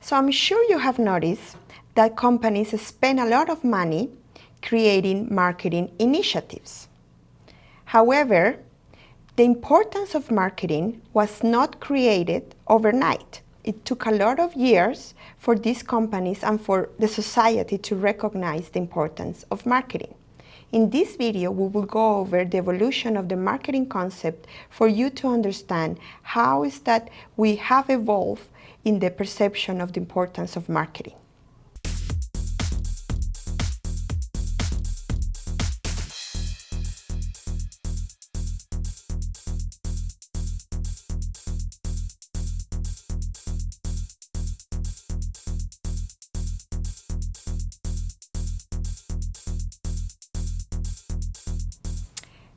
So I'm sure you have noticed that companies spend a lot of money creating marketing initiatives. However, the importance of marketing was not created overnight. It took a lot of years for these companies and for the society to recognize the importance of marketing. In this video, we will go over the evolution of the marketing concept for you to understand how is that we have evolved in the perception of the importance of marketing.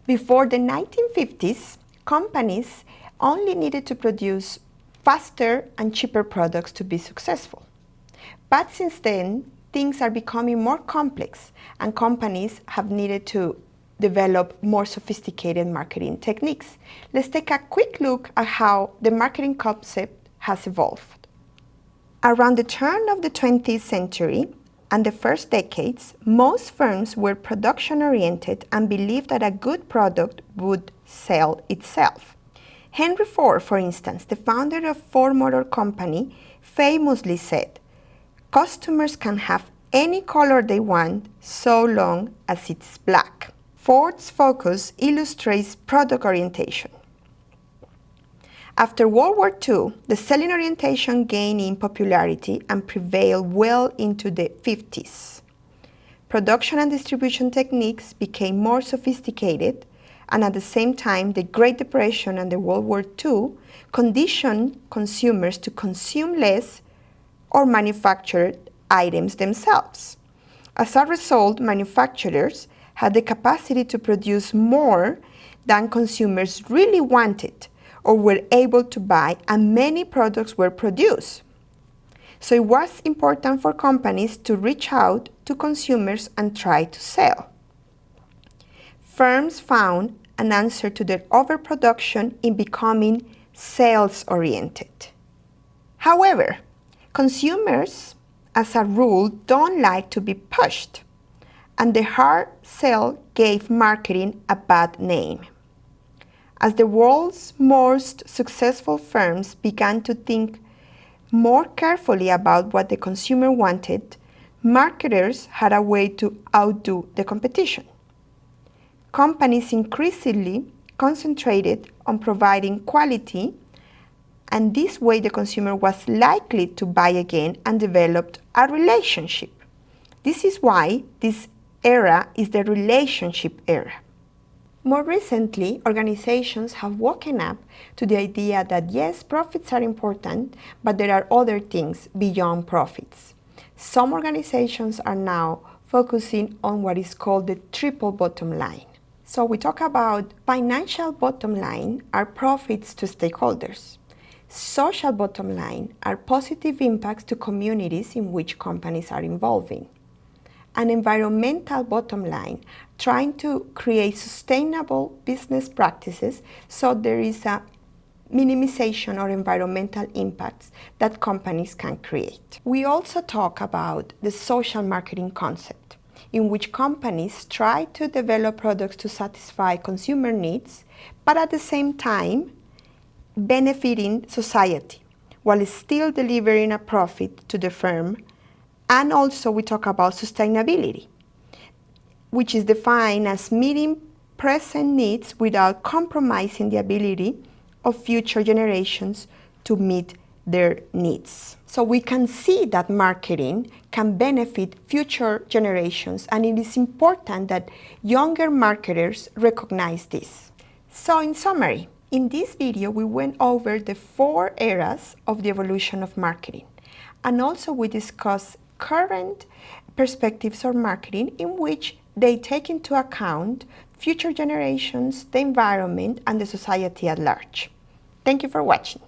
Before the 1950s, companies only needed to produce faster and cheaper products to be successful. But since then, things are becoming more complex and companies have needed to develop more sophisticated marketing techniques. Let's take a quick look at how the marketing concept has evolved. Around the turn of the 20th century, and the first decades, most firms were production-oriented and believed that a good product would sell itself. Henry Ford, for instance, the founder of Ford Motor Company, famously said, "Customers can have any color they want so long as it's black." Ford's focus illustrates product orientation. After World War II, the selling orientation gained in popularity and prevailed well into the 50s. Production and distribution techniques became more sophisticated, and at the same time, the Great Depression and the World War II conditioned consumers to consume less or manufacture items themselves. As a result, manufacturers had the capacity to produce more than consumers really wanted or were able to buy, and many products were produced. So it was important for companies to reach out to consumers and try to sell. Firms found an answer to their overproduction in becoming sales-oriented. However, consumers, as a rule, don't like to be pushed, and the hard sell gave marketing a bad name. As the world's most successful firms began to think more carefully about what the consumer wanted, marketers had a way to outdo the competition. Companies increasingly concentrated on providing quality, and this way the consumer was likely to buy again and developed a relationship. This is why this era is the relationship era. More recently, organizations have woken up to the idea that yes, profits are important, but there are other things beyond profits. Some organizations are now focusing on what is called the triple bottom line. So we talk about financial bottom line are profits to stakeholders. Social bottom line are positive impacts to communities in which companies are involving. An environmental bottom line, trying to create sustainable business practices so there is a minimization of environmental impacts that companies can create. We also talk about the social marketing concept, in which companies try to develop products to satisfy consumer needs, but at the same time benefiting society, while still delivering a profit to the firm. And also we talk about sustainability, which is defined as meeting present needs without compromising the ability of future generations to meet their needs. So we can see that marketing can benefit future generations, and it is important that younger marketers recognize this. So in summary, in this video we went over the 4 eras of the evolution of marketing, and also we discussed current perspectives of marketing in which they take into account future generations, the environment, and the society at large. Thank you for watching.